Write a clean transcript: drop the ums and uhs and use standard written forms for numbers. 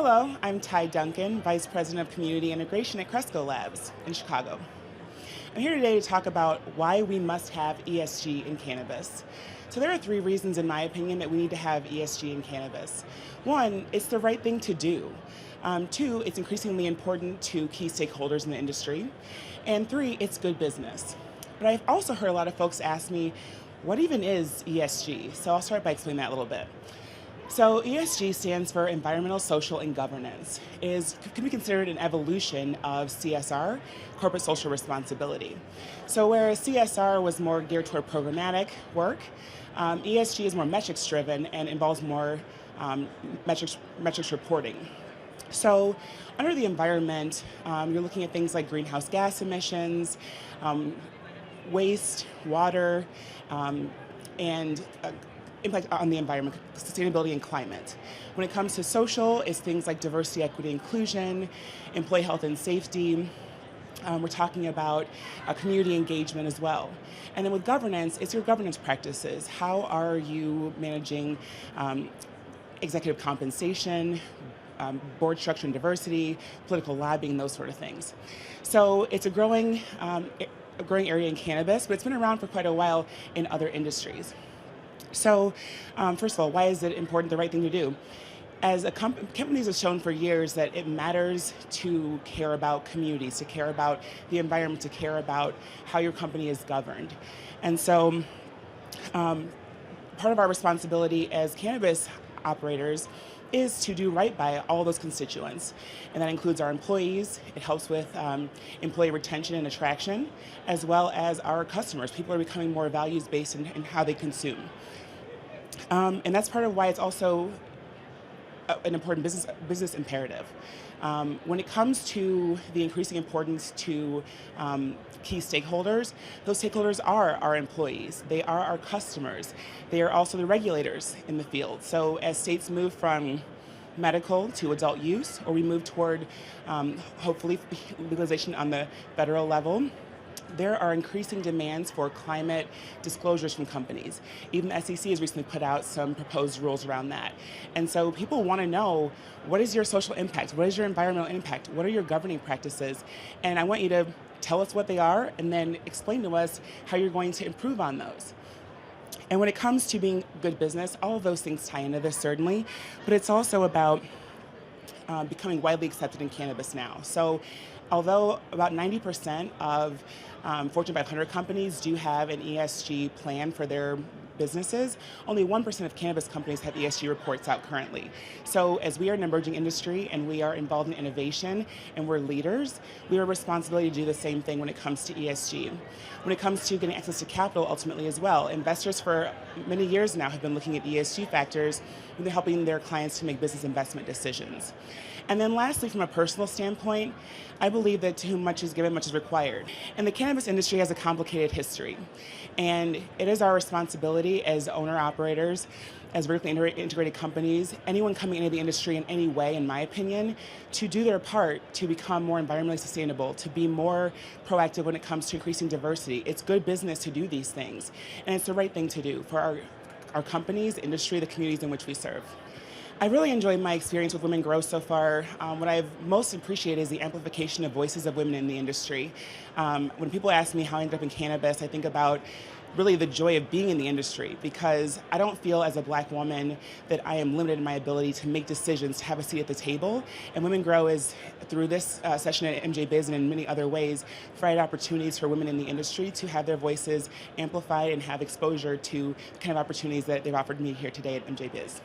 Hello, I'm Tai Duncan, Vice President of Community Integration at Cresco Labs in Chicago. I'm here today to talk about why we must have ESG in cannabis. So there are three reasons, in my opinion, that we need to have ESG in cannabis. One, it's the right thing to do. Two, it's increasingly important to key stakeholders in the industry. And three, it's good business. But I've also heard a lot of folks ask me, what even is ESG? So I'll start by explaining that a little bit. So ESG stands for Environmental, Social, and Governance. Can be considered an evolution of CSR, Corporate Social Responsibility. So whereas CSR was more geared toward programmatic work, ESG is more metrics driven and involves more metrics reporting. So under the environment, you're looking at things like greenhouse gas emissions, waste, water, and impact on the environment, sustainability, and climate. When it comes to social, it's things like diversity, equity, inclusion, employee health and safety. We're talking about community engagement as well. And then with governance, it's your governance practices. How are you managing executive compensation, board structure and diversity, political lobbying, those sort of things. So it's a growing area in cannabis, but it's been around for quite a while in other industries. So, first of all, why is it important, the right thing to do? As companies have shown for years that it matters to care about communities, to care about the environment, to care about how your company is governed. And so, part of our responsibility as cannabis operators is to do right by all those constituents. And that includes our employees. It helps with employee retention and attraction, as well as our customers. People are becoming more values-based in how they consume. And that's part of why it's also an important business imperative. When it comes to the increasing importance to key stakeholders, those stakeholders are our employees. They are our customers. They are also the regulators in the field. So as states move from medical to adult use, or we move toward hopefully legalization on the federal level, there are increasing demands for climate disclosures from companies. Even the SEC has recently put out some proposed rules around that. And so people want to know, what is your social impact? What is your environmental impact? What are your governing practices? And I want you to tell us what they are and then explain to us how you're going to improve on those. And when it comes to being good business, all of those things tie into this certainly, but it's also about becoming widely accepted in cannabis now. So although about 90% of Fortune 500 companies do have an ESG plan for their businesses, only 1% of cannabis companies have ESG reports out currently. So as we are an emerging industry and we are involved in innovation and we're leaders, we have a responsibility to do the same thing when it comes to ESG. When it comes to getting access to capital ultimately as well, investors for many years now have been looking at ESG factors when they're helping their clients to make business investment decisions. And then lastly, from a personal standpoint, I believe that to whom much is given, much is required. And the cannabis industry has a complicated history. And it is our responsibility as owner-operators, as vertically integrated companies, anyone coming into the industry in any way, in my opinion, to do their part to become more environmentally sustainable, to be more proactive when it comes to increasing diversity. It's good business to do these things. And it's the right thing to do for our companies, industry, the communities in which we serve. I really enjoyed my experience with Women Grow so far. What I've most appreciated is the amplification of voices of women in the industry. When people ask me how I ended up in cannabis, I think about really the joy of being in the industry, because I don't feel as a Black woman that I am limited in my ability to make decisions, to have a seat at the table. And Women Grow is, through this session at MJBiz and in many other ways, provide opportunities for women in the industry to have their voices amplified and have exposure to the kind of opportunities that they've offered me here today at MJBiz.